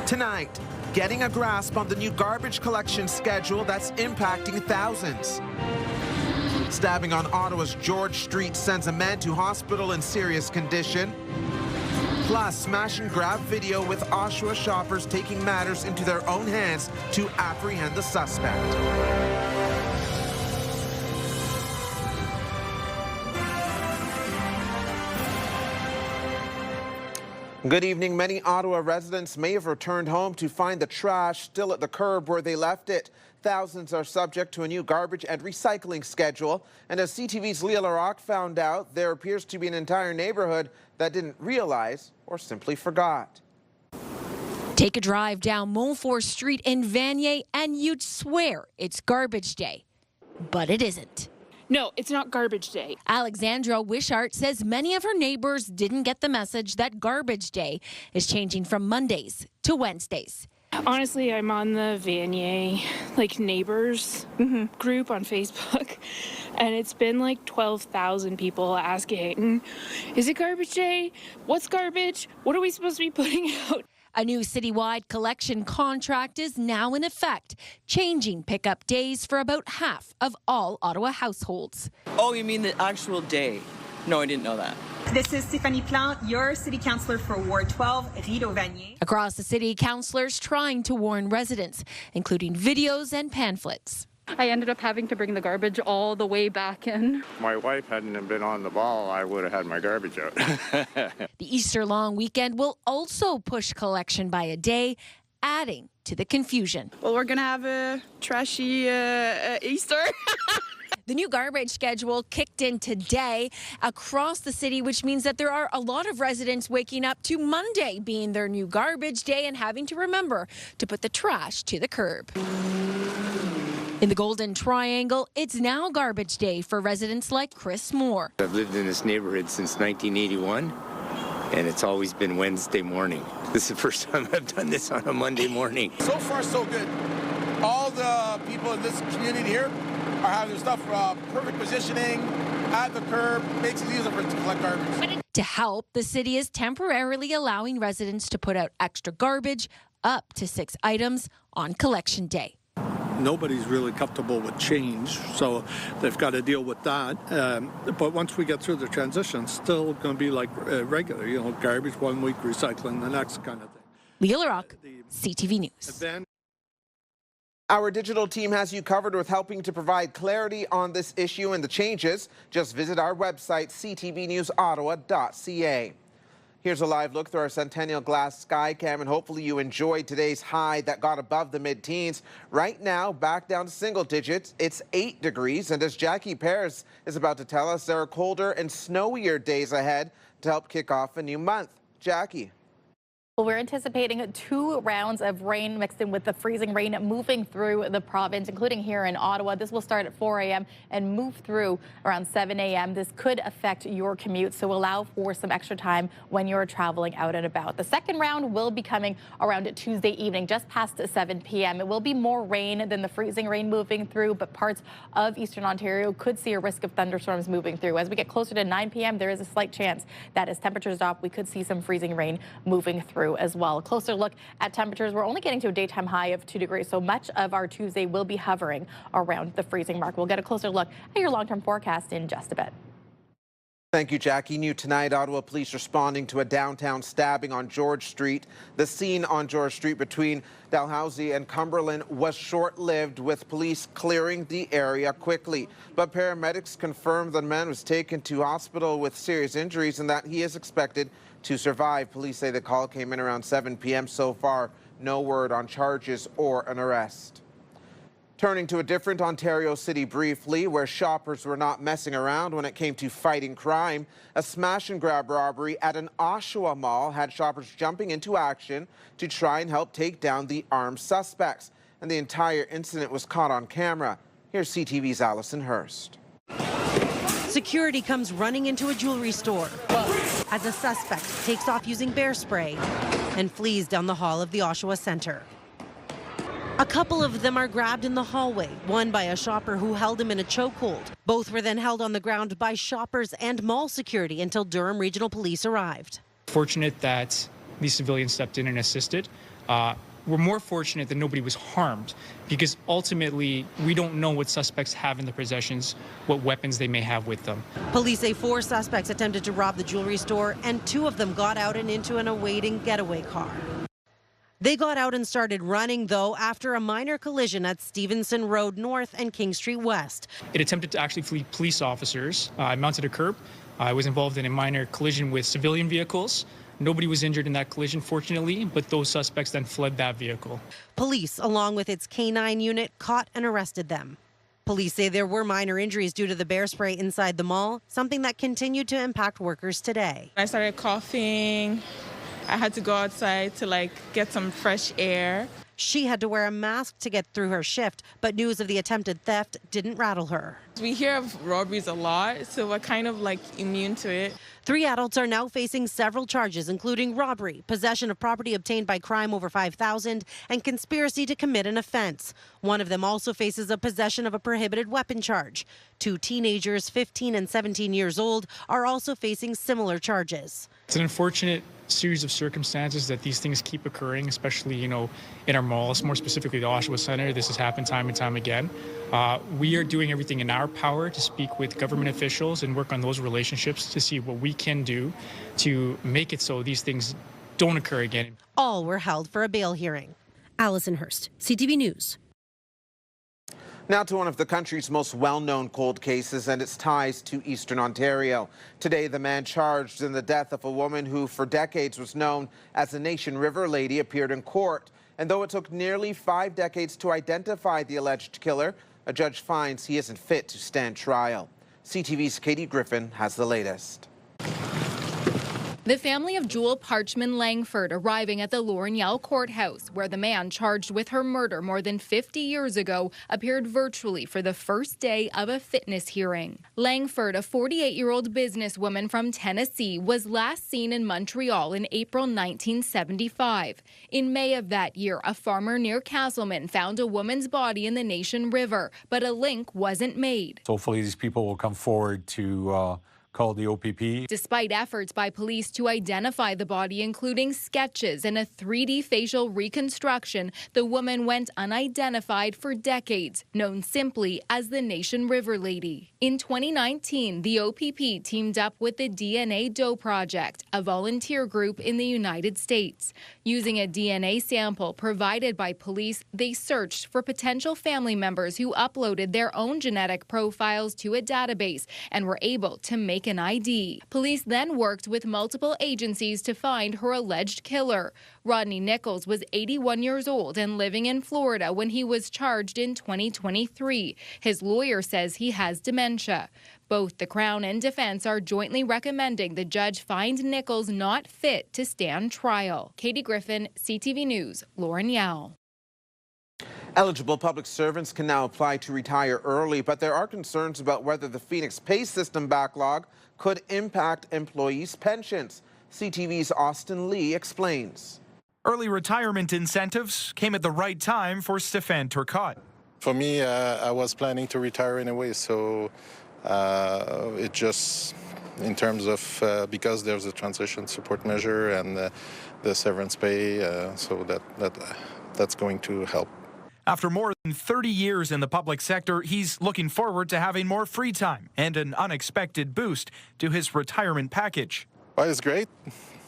Tonight, getting a grasp on the new garbage collection schedule that's impacting thousands. Stabbing on Ottawa's George Street sends a man to hospital in serious condition. Plus, smash and grab video with Oshawa shoppers taking matters into their own hands to apprehend the suspect. Good evening. Many Ottawa residents may have returned home to find the trash still at the curb where they left it. Thousands are subject to a new garbage and recycling schedule. And as CTV's Leah Larocque found out, there appears to be an entire neighborhood that didn't realize or simply forgot. Take a drive down Montfort Street in Vanier and you'd swear it's garbage day. But it isn't. No, it's not garbage day. Alexandra Wishart says many of her neighbors didn't get the message that garbage day is changing from Mondays to Wednesdays. Honestly, I'm on the Vanier neighbors group on Facebook, and it's been 12,000 people asking, is it garbage day? What's garbage? What are we supposed to be putting out? A new citywide collection contract is now in effect, changing pickup days for about half of all Ottawa households. Oh, you mean the actual day? No, I didn't know that. This is Stephanie Plante, your city councillor for Ward 12, Rideau-Vanier. Across the city, councillors trying to warn residents, including videos and pamphlets. I ended up having to bring the garbage all the way back in. My wife hadn't been on the ball, I would have had my garbage out. The Easter long weekend will also push collection by a day, adding to the confusion. Well, we're going to have a trashy Easter. The new garbage schedule kicked in today across the city, which means that there are a lot of residents waking up to Monday being their new garbage day and having to remember to put the trash to the curb. In the Golden Triangle, it's now garbage day for residents like Chris Moore. I've lived in this neighborhood since 1981, and it's always been Wednesday morning. This is the first time I've done this on a Monday morning. So far, so good. All the people in this community here are having their stuff perfect positioning at the curb, makes it easier for it to collect garbage. To help, the city is temporarily allowing residents to put out extra garbage, up to 6 items, on collection day. Nobody's really comfortable with change, so they've got to deal with that. But once we get through the transition, it's still going to be like regular, garbage one week, recycling the next kind of thing. Leah Larocque, CTV News. Our digital team has you covered with helping to provide clarity on this issue and the changes. Just visit our website, ctvnewsottawa.ca. Here's a live look through our Centennial Glass Skycam, and hopefully you enjoyed today's high that got above the mid-teens. Right now, back down to single digits, it's 8 degrees, and as Jackie Paris is about to tell us, there are colder and snowier days ahead to help kick off a new month. Jackie. Well, we're anticipating 2 rounds of rain mixed in with the freezing rain moving through the province, including here in Ottawa. This will start at 4 a.m. and move through around 7 a.m. This could affect your commute, so allow for some extra time when you're traveling out and about. The second round will be coming around Tuesday evening, just past 7 p.m. It will be more rain than the freezing rain moving through, but parts of eastern Ontario could see a risk of thunderstorms moving through. As we get closer to 9 p.m., there is a slight chance that as temperatures drop, we could see some freezing rain moving through as well. A closer look at temperatures. We're only getting to a daytime high of 2 degrees, so much of our Tuesday will be hovering around the freezing mark. We'll get a closer look at your long-term forecast in just a bit. Thank you, Jackie. New tonight, Ottawa police responding to a downtown stabbing on George Street. The scene on George Street between Dalhousie and Cumberland was short-lived, with police clearing the area quickly. But paramedics confirmed the man was taken to hospital with serious injuries and that he is expected to survive. Police say the call came in around 7 p.m. So far, no word on charges or an arrest. Turning to a different Ontario city briefly, where shoppers were not messing around when it came to fighting crime. A smash-and-grab robbery at an Oshawa mall had shoppers jumping into action to try and help take down the armed suspects. And the entire incident was caught on camera. Here's CTV's Allison Hurst. Security comes running into a jewelry store as a suspect takes off using bear spray and flees down the hall of the Oshawa Centre. A couple of them are grabbed in the hallway, one by a shopper who held him in a chokehold. Both were then held on the ground by shoppers and mall security until Durham Regional Police arrived. Fortunate that these civilians stepped in and assisted. we're more fortunate that nobody was harmed, because ultimately we don't know what suspects have in their possessions, what weapons they may have with them. Police say 4 suspects attempted to rob the jewelry store, and 2 of them got out and into an awaiting getaway car. They got out and started running, though, after a minor collision at Stevenson Road North and King Street West. It attempted to actually flee police officers. I mounted a curb. I was involved in a minor collision with civilian vehicles. Nobody was injured in that collision, fortunately, but those suspects then fled that vehicle. Police, along with its K9 unit, caught and arrested them. Police say there were minor injuries due to the bear spray inside the mall, something that continued to impact workers today. I started coughing. I had to go outside to get some fresh air. She had to wear a mask to get through her shift, but news of the attempted theft didn't rattle her. We hear of robberies a lot, so we're kind of immune to it. 3 adults are now facing several charges, including robbery, possession of property obtained by crime over $5,000, and conspiracy to commit an offense. One of them also faces a possession of a prohibited weapon charge. 2 teenagers, 15 and 17 years old, are also facing similar charges. It's an unfortunate series of circumstances that these things keep occurring, especially, in our malls, more specifically the Oshawa Centre. This has happened time and time again. We are doing everything in our power to speak with government officials and work on those relationships to see what we can do to make it so these things don't occur again. All were held for a bail hearing. Allison Hurst, CTV News. Now to one of the country's most well-known cold cases and its ties to Eastern Ontario. Today, the man charged in the death of a woman who for decades was known as the Nation River Lady appeared in court. And though it took nearly 5 decades to identify the alleged killer, a judge finds he isn't fit to stand trial. CTV's Katie Griffin has the latest. The family of Jewel Parchman Langford arriving at the Lorneal courthouse, where the man charged with her murder more than 50 years ago appeared virtually for the first day of a fitness hearing. Langford, a 48-year-old businesswoman from Tennessee, was last seen in Montreal in April 1975. In May of that year, a farmer near Castleman found a woman's body in the Nation River, but a link wasn't made. Hopefully these people will come forward to call the OPP. Despite efforts by police to identify the body, including sketches and a 3D facial reconstruction, the woman went unidentified for decades, known simply as the Nation River Lady. In 2019, the OPP teamed up with the DNA Doe Project, a volunteer group in the United States. Using a DNA sample provided by police, they searched for potential family members who uploaded their own genetic profiles to a database and were able to make an ID. Police then worked with multiple agencies to find her alleged killer. Rodney Nichols was 81 years old and living in Florida when he was charged in 2023. His lawyer says he has dementia. Both the Crown and defense are jointly recommending the judge find Nichols not fit to stand trial. Katie Griffin, CTV News, Lorneal. Eligible public servants can now apply to retire early, but there are concerns about whether the Phoenix pay system backlog could impact employees' pensions. CTV's Austin Lee explains. Early retirement incentives came at the right time for Stefan Turcotte. For me, I was planning to retire anyway, so it just, in terms of, because there's a transition support measure and the severance pay, so that's going to help. After more than 30 years in the public sector, he's looking forward to having more free time and an unexpected boost to his retirement package. Well, it's great.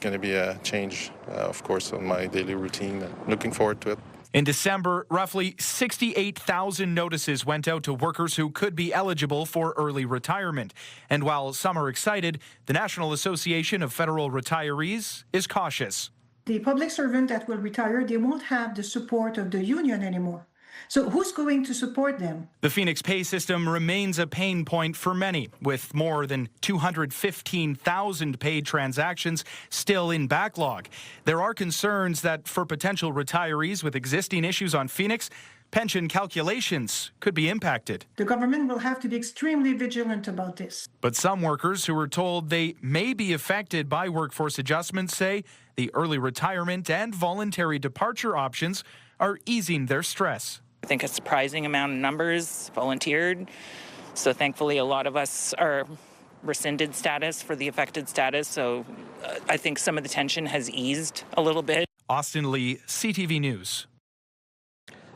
Going to be a change, of course, on my daily routine. Looking forward to it. In December, roughly 68,000 notices went out to workers who could be eligible for early retirement. And while some are excited, the National Association of Federal Retirees is cautious. The public servant that will retire, they won't have the support of the union anymore. So who's going to support them? The Phoenix pay system remains a pain point for many, with more than 215,000 paid transactions still in backlog. There are concerns that for potential retirees with existing issues on Phoenix, pension calculations could be impacted. The government will have to be extremely vigilant about this. But some workers who are told they may be affected by workforce adjustments say the early retirement and voluntary departure options are easing their stress. I think a surprising amount of numbers volunteered. So thankfully, a lot of us are rescinded status for the affected status. So I think some of the tension has eased a little bit. Austin Lee, CTV News.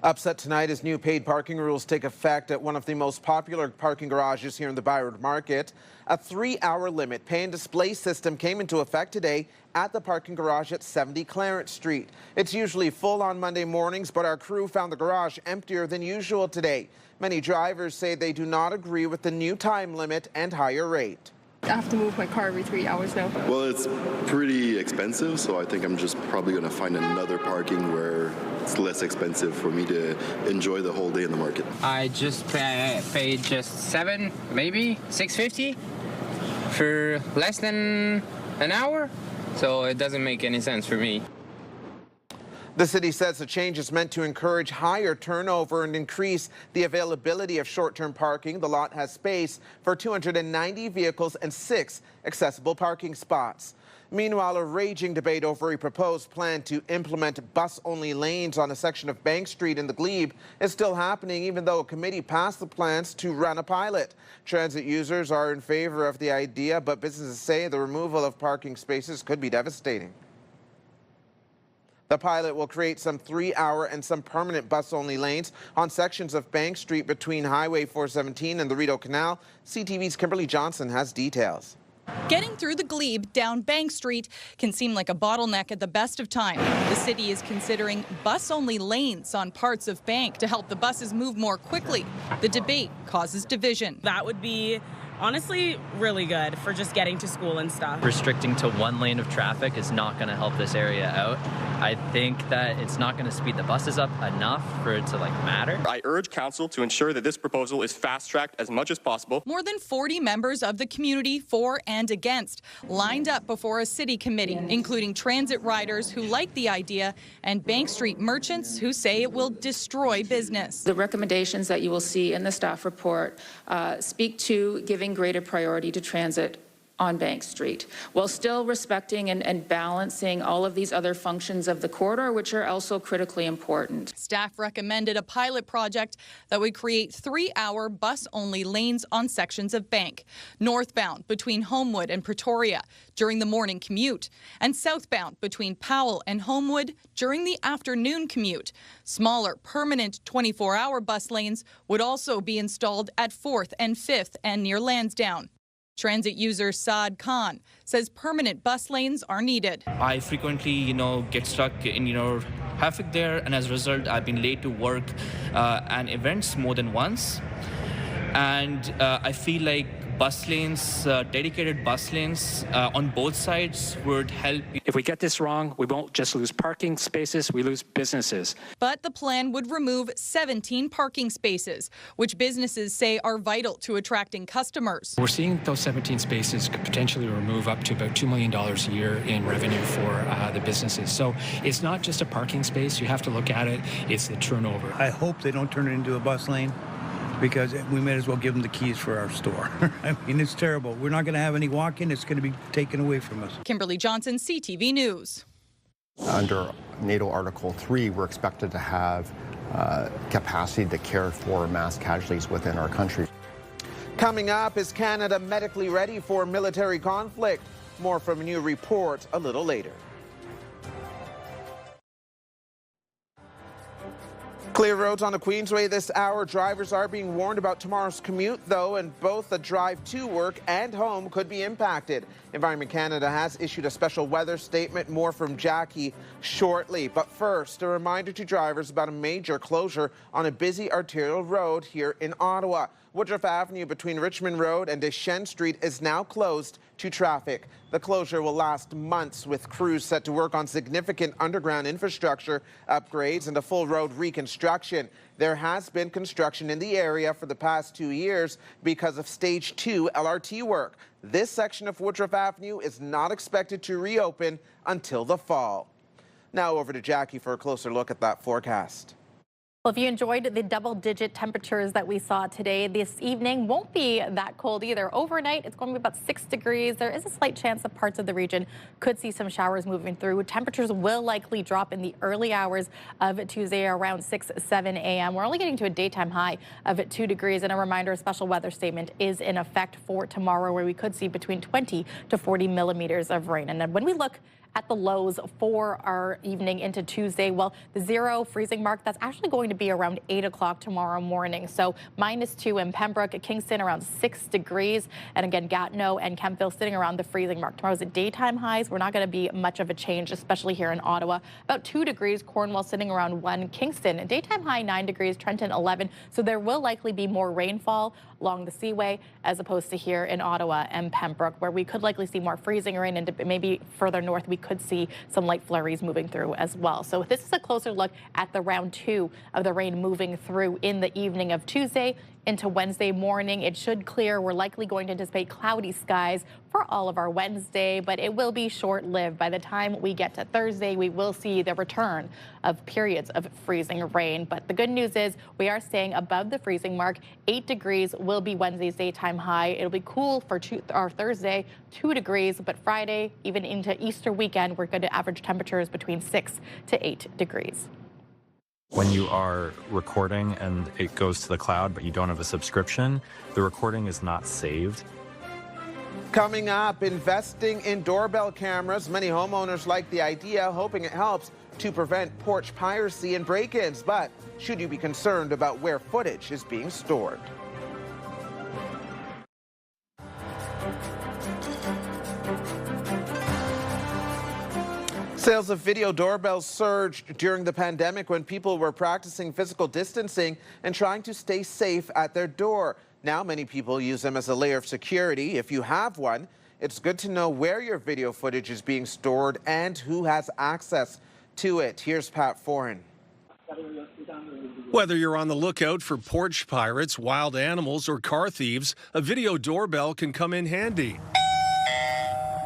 Upset tonight as new paid parking rules take effect at one of the most popular parking garages here in the Byron Market. A 3-hour limit pay and display system came into effect today at the parking garage at 70 Clarence Street. It's usually full on Monday mornings, but our crew found the garage emptier than usual today. Many drivers say they do not agree with the new time limit and higher rate. I have to move my car every 3 hours now. Well, it's pretty expensive, so I think I'm just probably going to find another parking where it's less expensive for me to enjoy the whole day in the market. I just paid just $7, maybe $6.50 for less than an hour, so it doesn't make any sense for me. The city says the change is meant to encourage higher turnover and increase the availability of short-term parking. The lot has space for 290 vehicles and 6 accessible parking spots. Meanwhile, a raging debate over a proposed plan to implement bus-only lanes on a section of Bank Street in the Glebe is still happening, even though a committee passed the plans to run a pilot. Transit users are in favor of the idea, but businesses say the removal of parking spaces could be devastating. The pilot will create some 3-hour and some permanent bus-only lanes on sections of Bank Street between Highway 417 and the Rideau Canal. CTV's Kimberly Johnson has details. Getting through the Glebe down Bank Street can seem like a bottleneck at the best of times. The city is considering bus-only lanes on parts of Bank to help the buses move more quickly. The debate causes division. That would be honestly really good for just getting to school and stuff. Restricting to one lane of traffic is not going to help this area out. I think that it's not going to speed the buses up enough for it to matter. I urge council to ensure that this proposal is fast-tracked as much as possible. More than 40 members of the community, for and against, lined up before a city committee, including transit riders who like the idea and Bank Street merchants who say it will destroy business. The recommendations that you will see in the staff report speak to giving greater priority to transit on Bank Street, while still respecting and balancing all of these other functions of the corridor, which are also critically important. Staff recommended a pilot project that would create 3-hour bus-only lanes on sections of Bank, northbound between Homewood and Pretoria during the morning commute, and southbound between Powell and Homewood during the afternoon commute. Smaller, permanent 24-hour bus lanes would also be installed at 4th and 5th and near Lansdowne. Transit user Saad Khan says permanent bus lanes are needed. I frequently, get stuck in, traffic there, and as a result, I've been late to work and events more than once. And I feel like bus lanes, dedicated bus lanes on both sides would help. If we get this wrong, we won't just lose parking spaces, we lose businesses. But the plan would remove 17 parking spaces, which businesses say are vital to attracting customers. We're seeing those 17 spaces could potentially remove up to about $2 million a year in revenue for the businesses. So it's not just a parking space. You have to look at it. It's the turnover. I hope they don't turn it into a bus lane, because we may as well give them the keys for our store. I mean, it's terrible. We're not going to have any walk-in. It's going to be taken away from us. Kimberly Johnson, CTV News. Under NATO Article 3, we're expected to have capacity to care for mass casualties within our country. Coming up, is Canada medically ready for military conflict? More from a new report a little later. Clear roads on the Queensway this hour. Drivers are being warned about tomorrow's commute, though, and both the drive to work and home could be impacted. Environment Canada has issued a special weather statement. More from Jackie shortly. But first, a reminder to drivers about a major closure on a busy arterial road here in Ottawa. Woodruff Avenue between Richmond Road and Deschênes Street is now closed to traffic. The closure will last months, with crews set to work on significant underground infrastructure upgrades and a full road reconstruction. There has been construction in the area for the past 2 years because of Stage 2 LRT work. This section of Woodruff Avenue is not expected to reopen until the fall. Now over to Jackie for a closer look at that forecast. Well, if you enjoyed the double-digit temperatures that we saw today, this evening won't be that cold either. Overnight, it's going to be about 6 degrees. There is a slight chance that parts of the region could see some showers moving through. Temperatures will likely drop in the early hours of Tuesday around 6, 7 a.m. We're only getting to a daytime high of 2 degrees. And a reminder, a special weather statement is in effect for tomorrow, where we could see between 20 to 40 millimeters of rain. And then when we look at the lows for our evening into Tuesday. Well, the 0 freezing mark, that's actually going to be around 8 o'clock tomorrow morning. So -2 in Pembroke, Kingston around 6 degrees. And again, Gatineau and Kemptville sitting around the freezing mark. Tomorrow's at daytime highs. We're not going to be much of a change, especially here in Ottawa. About 2 degrees, Cornwall sitting around 1, Kingston, a daytime high 9 degrees, Trenton 11. So there will likely be more rainfall along the Seaway as opposed to here in Ottawa and Pembroke, where we could likely see more freezing rain, and maybe further north we could see some light flurries moving through as well. So this is a closer look at the round 2 of the rain moving through in the evening of Tuesday into Wednesday morning. It should clear. We're likely going to anticipate cloudy skies for all of our Wednesday, but it will be short-lived. By the time we get to Thursday, we will see the return of periods of freezing rain. But the good news is we are staying above the freezing mark. 8 degrees will be Wednesday's daytime high. It'll be cool for Thursday, 2 degrees, but Friday, even into Easter weekend, we're going to average temperatures between 6 to 8 degrees. When you are recording and it goes to the cloud, but you don't have a subscription, the recording is not saved. Coming up, investing in doorbell cameras. Many homeowners like the idea, hoping it helps to prevent porch piracy and break-ins. But should you be concerned about where footage is being stored? Sales of video doorbells surged during the pandemic when people were practicing physical distancing and trying to stay safe at their door. Now many people use them as a layer of security. If you have one, it's good to know where your video footage is being stored and who has access to it. Here's Pat Foran. Whether you're on the lookout for porch pirates, wild animals, or car thieves, a video doorbell can come in handy.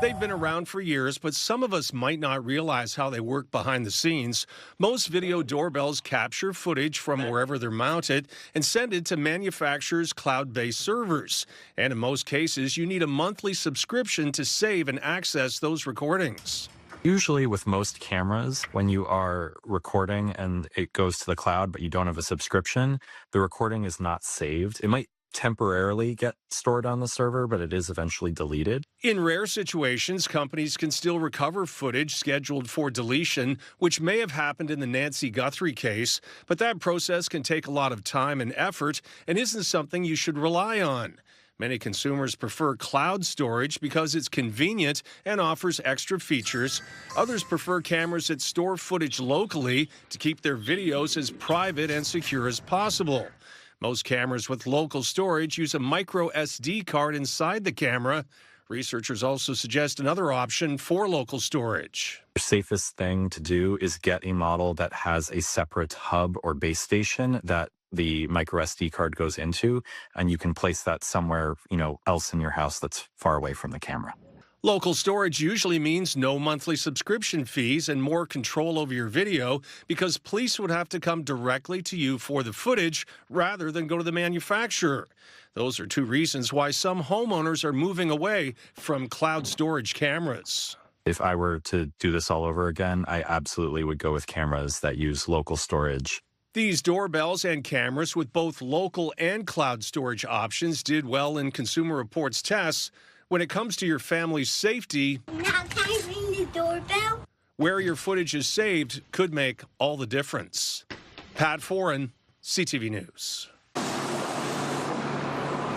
They've been around for years, but some of us might not realize how they work behind the scenes. Most video doorbells capture footage from wherever they're mounted and send it to manufacturers' cloud-based servers. And in most cases, you need a monthly subscription to save and access those recordings. Usually with most cameras, when you are recording and it goes to the cloud, but you don't have a subscription, the recording is not saved. It might temporarily get stored on the server, but it is eventually deleted. In rare situations, companies can still recover footage scheduled for deletion, which may have happened in the Nancy Guthrie case, but that process can take a lot of time and effort and isn't something you should rely on. Many consumers prefer cloud storage because it's convenient and offers extra features. Others prefer cameras that store footage locally to keep their videos as private and secure as possible. Most cameras with local storage use a micro SD card inside the camera. Researchers also suggest another option for local storage. The safest thing to do is get a model that has a separate hub or base station that the micro SD card goes into, and you can place that somewhere, else in your house that's far away from the camera. Local storage usually means no monthly subscription fees and more control over your video because police would have to come directly to you for the footage rather than go to the manufacturer. Those are two reasons why some homeowners are moving away from cloud storage cameras. If I were to do this all over again, I absolutely would go with cameras that use local storage. These doorbells and cameras with both local and cloud storage options did well in Consumer Reports tests. When it comes to your family's safety, now can I ring the doorbell? Where your footage is saved could make all the difference. Pat Foran, CTV News.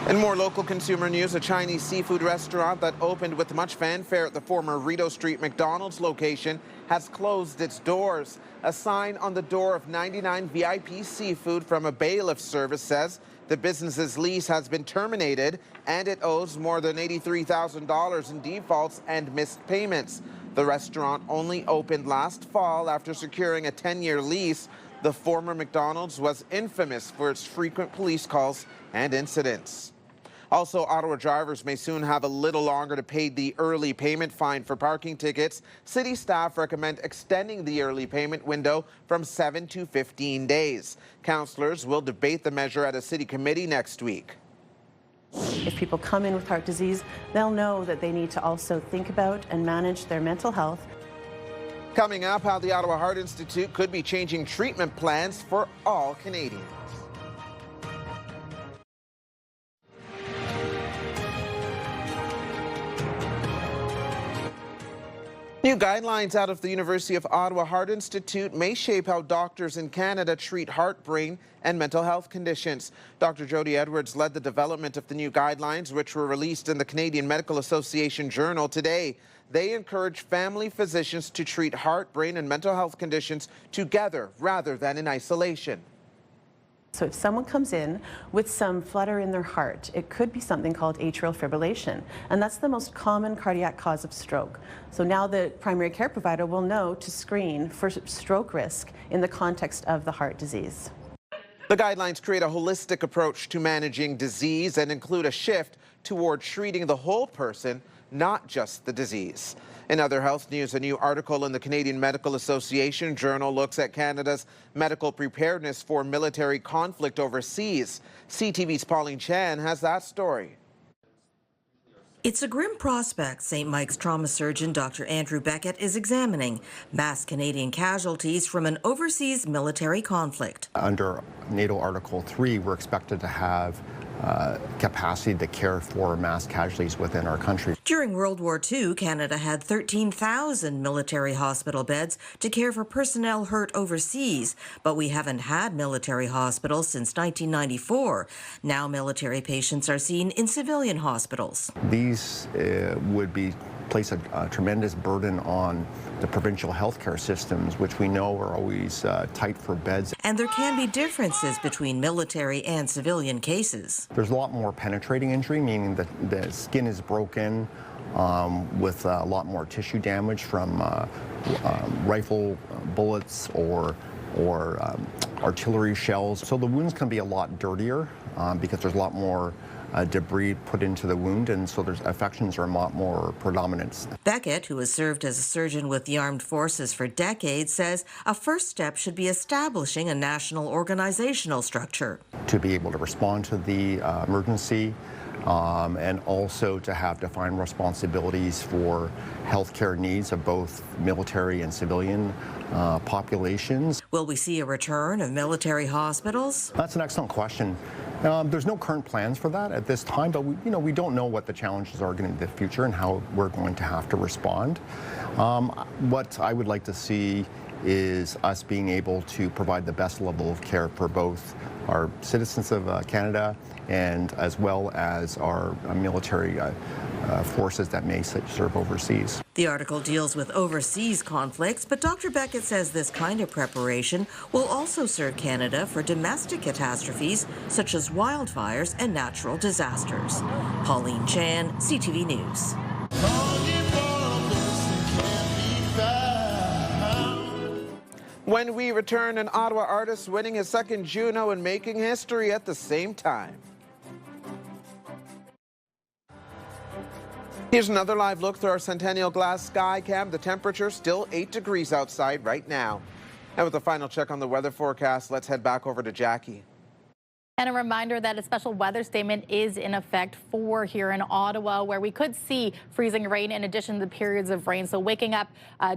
In more local consumer news, a Chinese seafood restaurant that opened with much fanfare at the former Rideau Street McDonald's location has closed its doors. A sign on the door of 99 VIP Seafood from a bailiff service says the business's lease has been terminated and it owes more than $83,000 in defaults and missed payments. The restaurant only opened last fall after securing a 10-year lease. The former McDonald's was infamous for its frequent police calls and incidents. Also, Ottawa drivers may soon have a little longer to pay the early payment fine for parking tickets. City staff recommend extending the early payment window from 7 to 15 days. Councillors will debate the measure at a city committee next week. If people come in with heart disease, they'll know that they need to also think about and manage their mental health. Coming up, how the Ottawa Heart Institute could be changing treatment plans for all Canadians. New guidelines out of the University of Ottawa Heart Institute may shape how doctors in Canada treat heart, brain, and mental health conditions. Dr. Jody Edwards led the development of the new guidelines, which were released in the Canadian Medical Association Journal today. They encourage family physicians to treat heart, brain, and mental health conditions together rather than in isolation. So if someone comes in with some flutter in their heart, it could be something called atrial fibrillation, and that's the most common cardiac cause of stroke. So now the primary care provider will know to screen for stroke risk in the context of the heart disease. The guidelines create a holistic approach to managing disease and include a shift toward treating the whole person, not just the disease. In other health news, a new article in the Canadian Medical Association Journal looks at Canada's medical preparedness for military conflict overseas. CTV's Pauline Chan has that story. It's a grim prospect St. Mike's trauma surgeon Dr. Andrew Beckett is examining: mass Canadian casualties from an overseas military conflict. Under NATO Article 3, we're expected to have capacity to care for mass casualties within our country. During World War II, Canada had 13,000 military hospital beds to care for personnel hurt overseas, but we haven't had military hospitals since 1994. Now military patients are seen in civilian hospitals. These would place a tremendous burden on the provincial healthcare systems, which we know are always tight for beds. And there can be differences between military and civilian cases. There's a lot more penetrating injury, meaning that the skin is broken with a lot more tissue damage from rifle bullets or artillery shells. So the wounds can be a lot dirtier because there's a lot more debris put into the wound, and so there's affections are a lot more predominant. Beckett, who has served as a surgeon with the armed forces for decades, says a first step should be establishing a national organizational structure to be able to respond to the emergency, and also to have defined responsibilities for healthcare needs of both military and civilian populations. Will we see a return of military hospitals? That's an excellent question. There's no current plans for that at this time, but we don't know what the challenges are going to be in the future and how we're going to have to respond. What I would like to see is us being able to provide the best level of care for both our citizens of Canada and as well as our military forces that may serve overseas. The article deals with overseas conflicts, but Dr. Beckett says this kind of preparation will also serve Canada for domestic catastrophes such as wildfires and natural disasters. Pauline Chan, CTV News. When we return, an Ottawa artist winning his second Juno and making history at the same time. Here's another live look through our Centennial Glass sky cam. The temperature still 8 degrees outside right now. And with a final check on the weather forecast, let's head back over to Jackie. And a reminder that a special weather statement is in effect for here in Ottawa, where we could see freezing rain in addition to the periods of rain. So waking up,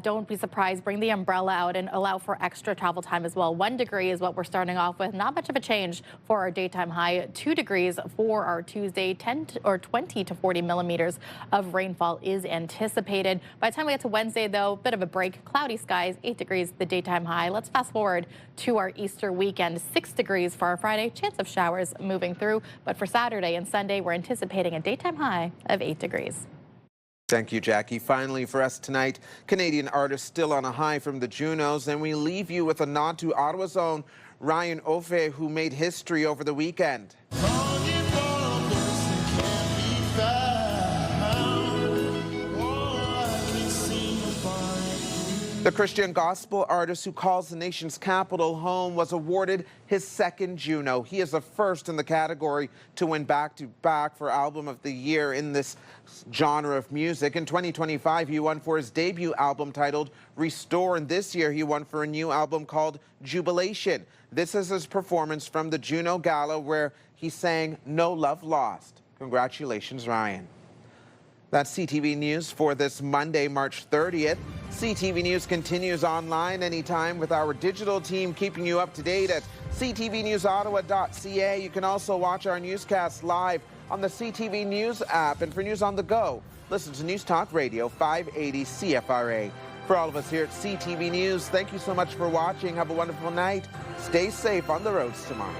don't be surprised. Bring the umbrella out and allow for extra travel time as well. 1 degree is what we're starting off with. Not much of a change for our daytime high. 2 degrees for our Tuesday. 20 to 40 millimeters of rainfall is anticipated. By the time we get to Wednesday, though, bit of a break. Cloudy skies, 8 degrees the daytime high. Let's fast forward to our Easter weekend. 6 degrees for our Friday. Chance of showers moving through, but for Saturday and Sunday, we're anticipating a daytime high of 8 degrees. Thank you, Jackie. Finally, for us tonight, Canadian artists still on a high from the Junos, and we leave you with a nod to Ottawa's own Ryan Ofe, who made history over the weekend. The Christian gospel artist who calls the nation's capital home was awarded his second Juno. He is the first in the category to win back-to-back for Album of the Year in this genre of music. In 2025, he won for his debut album titled Restore, and this year he won for a new album called Jubilation. This is his performance from the Juno Gala, where he sang No Love Lost. Congratulations, Ryan. That's CTV News for this Monday, March 30th. CTV News continues online anytime with our digital team keeping you up to date at ctvnewsottawa.ca. You can also watch our newscast live on the CTV News app. And for news on the go, listen to News Talk Radio 580 CFRA. For all of us here at CTV News, thank you so much for watching. Have a wonderful night. Stay safe on the roads tomorrow.